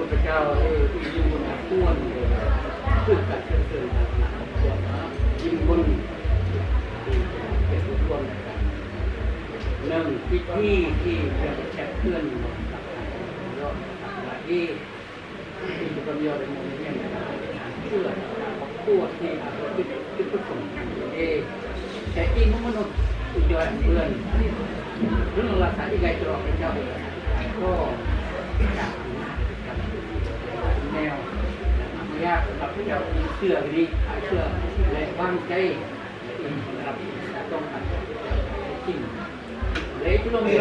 พุทธเจ้าที่ยิ่งบนต้วนขึ้นกันเกินยิ่งบนเป็นต้วนกันหนึ่งพิธีที่จะแช่เพื่อนยอดที่จะมีอะไรมองเนี่ยเพื่อตัวที่ที่ผู้ส่งแต่ที่มนุษย์อุจจาระเพื่อนเรื่องราคาที่ไกลตรอกเป็นเจ้าก็จากแนวยากสำหรับที่เราเชื่อดีเชื่อและวางใจนะครับต้องการจริงเลยที่เรามี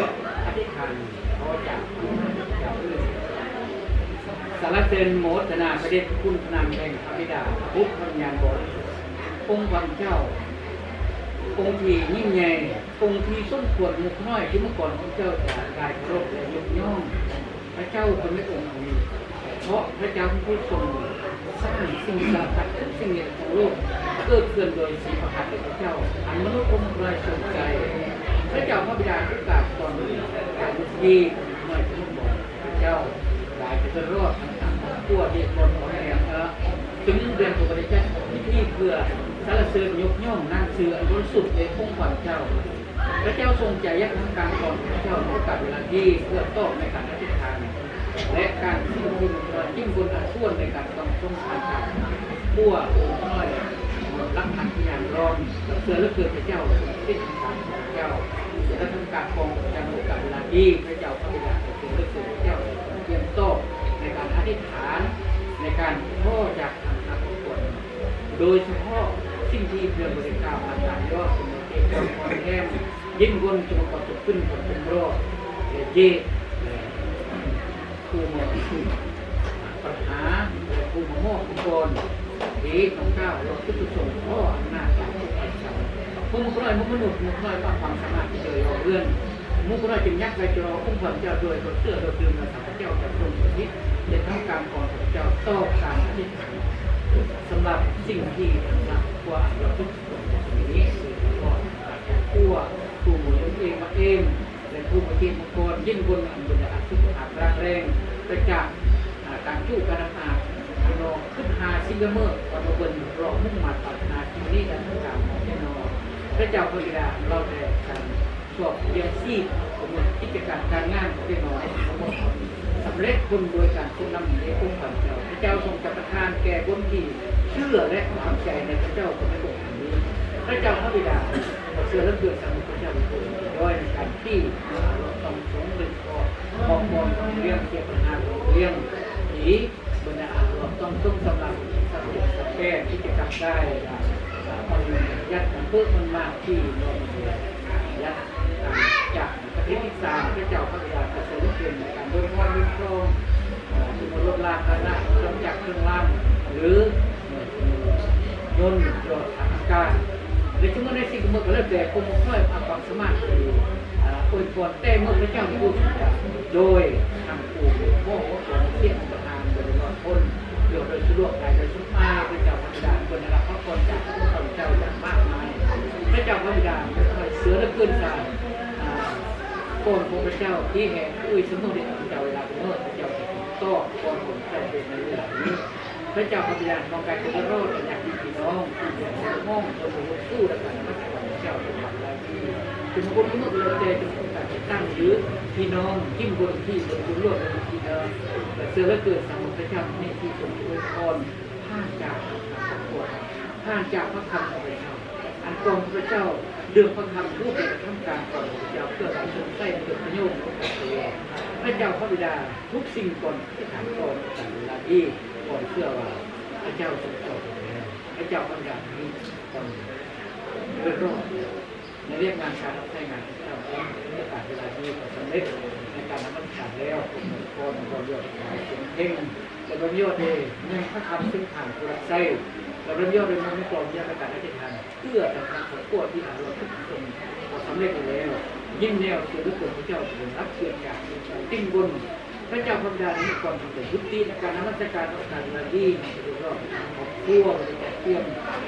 อธิษฐานพอจากสารเสนโมทนาพระเดชคุณพระนามแห่งพระบิดาพุทธปัญญาบริสุทธิ์องค์วันเจ้าองค์ที่ยิ่งใหญ่องค์ที่สมควรมุกน้อยที่เมื่อก่อนพระเจ้าจะกายเคารพและยกย่องพระเจ้าเป็นไม่องค์นี้เพราะพระเจ้าผู้ทรงสร้างสิ่งสารพัดสิ่งใหญ่ของโลกเกิดขึ้นโดยสีพระหัตถ์พระเจ้าอันมนุษย์องค์ไรสนใจพระเจ้าพระบิดาผู้กราบตอนการดีเมื่อที่บอกพระเจ้ากายจะรอดทั้งตัวเด็กคนของแม่ถึงเดือนตุลาคมที่เพื่อสารเสริญยกย่องนางเสืออันบริสุทธิ์ในองค์ขวัญเจ้าพระเจ้าทรงใจยักษ์ทางการก่อนพระเจ้าโอกาสเวลาที่เพื่อตอบในการอธิษฐานและการที่คุณยิ่งบนอันส่วนในการต้องทรงผ่านการปั้วองค์น้อยรักพันธ์อย่างร้อนเสือและเกิดพระเจ้าที่ทำการพระเจ้าและทำการของพระเจ้าโอกาสเวลาที่พระเจ้าพระบิดาเสือและเกิดพระเจ้าเตรียมโต๊ะในการอธิษฐานในการพ่อจากทางการคนโดยเฉพาะสิ่งที่เพื่อนบริการอาจารย์ยอดสมุทรเอกคอนแฮมยิ่งวนจงประสบขึ้นผลเป็นรอดเย่ผู้มาปัญหาผู้มาโม่ผู้คนที่ของเจ้าเราทุกส่งพ่ออำนาจจากผู้ไปเจ้าผู้มุขน้อยมุขมนุษย์มุขน้อยว่าความสามารถที่เจอเรื่องมุขน้อยจึงยักษ์ไปจอคุ้มขวัญเจ้าโดยตัวเสื้อโดยดื่มมาสัพพเจ้าจากตรงนี้จะทำการก่อนเจ้าต่อการอธิษฐานสำหรับสิ่งที่หนักกว่าเราทุกคนอย่างนี้คือก่อนผู้ผู้มือเองมาเองและผู้มาเกี่ยวกับคนยิ่งบนอันบนอาชีพอาแรงแรงไปจากการจู้การอาอันนอขึ้นหาซิงเกิลเมอร์ตอนมาบนรอมุ่งมาตัดนาที่นี้การทำการของแน่นอนพระเจ้าพระบิดาเราแต่การสอบเรียนซีกของกิจการการงานของแน่นอนทั้งหมดสำเร็จคนโดยการทรงนำในองค์พระเจ้าทรงจัดประทานแก่คนที่เชื่อและหวังใจในพระเจ้าคนในองค์นี้พระเจ้าพระบิดาเชื่อและเกิดสามพระเจ้าเป็นโดยการที่เราต้องสงฆ์ก็มองมองเรื่องเกี่ยวกับงานเรื่องผีบรรดาเราต้องสำหรับสัตว์สัตว์แก่ที่จะกลับได้คนยัดเพิ่มมันมากที่เรายัดจากประเทศที่สามพระเจ้าพระบิดาจะทรงเปลี่ยนการโดยความรุ่งโรจน์ที่มันลดละกันนะลดจากเครื่องล่างหรือยนต์ยอดอากาศหรือถึงในสิ่งที่มันก็แล้วแต่คงค่อยความสามารถอวยพรแต่เมื่อพระเจ้าพูดโดยทำปูโม่ของเทียนประธานบริวารคนเกี่ยวโดยสะดวกใจโดยสุภาพพระเจ้าพระบิดาคนนะครับพระคนจากพระเจ้าอย่างมากมายพระเจ้าพระบิดาเสือและเกินสายโกนของพระเจ้าที่แห่งอุ้ยสมุทรพระเจ้าเวลาเป็นเมื่อพระเจ้าต่อโกนของเจ้าเป็นในเวลานี้พระเจ้าพระบิดาของการเป็นรอดจากพี่น้องห้องตัวสู้และการมัดของพระเจ้าเป็นอะไรที่ถึงคนที่เมื่อเราเจอถึงการตั้งหรือพี่น้องจิ้มบนที่บนจุดรวดบนที่เสือและเกิดสมุทรพระเจ้าในที่สมบูรณ์พรผ่านจากพระโคตรผ่านจากพระคำของพระเจ้าอันตรงพระเจ้าเรื่องพระคำรูปแบบทำการก่อนพระเจ้าเพื่อการชนใส่เกิดประโยชน์ของพระเจ้าพระบิดาทุกสิ่งก่อนที่ถามก่อนแต่เวลาที่ก่อนเชื่อว่าพระเจ้าทรงสอนพระเจ้าพระบิดานี้ก่อนเรื่องรอดในเรียกงานการรับใช้งานที่เราต้องในการเวลาที่สำเร็จในการนำมันขาดแล้วคนก็เลือกเสียงเพ่งแต่บางยอดเองยังพระคำซึ่งผ่านตัวใส่เราเริ่มย่อโดยมันไม่กลมย่อในการอธิษฐานเพื่อจะทำผลตัวที่เราทุกคนสำเร็จแล้วยิ่งแนวคือทุกคนพระเจ้าเป็นรับเกียรติจากติ้งบน พระเจ้าพระบิดามีความเป็นยุติในการนมัสการต่อการเวลาดีรอบๆของครัวเตรียม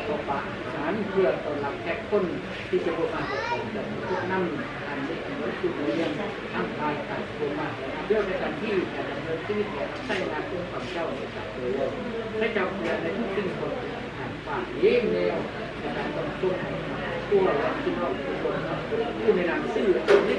ต่อปะอาหารเพื่อต้อนรับแขกคนที่จะมาของแบบทุกน้ำอันนี้เป็นสุดเรียนทั้งกายการโคมาเรื่องในการที่จะดำเนินชีวิตแบบใช้งานเป็นความเจ้าในสัตว์โดยรวมพระเจ้าพระบิดาในทุกสิ่งคนผ่านป่าเยี่ยมแนวในการต้องต้นตัวและที่เราผู้ในนามซื่อใน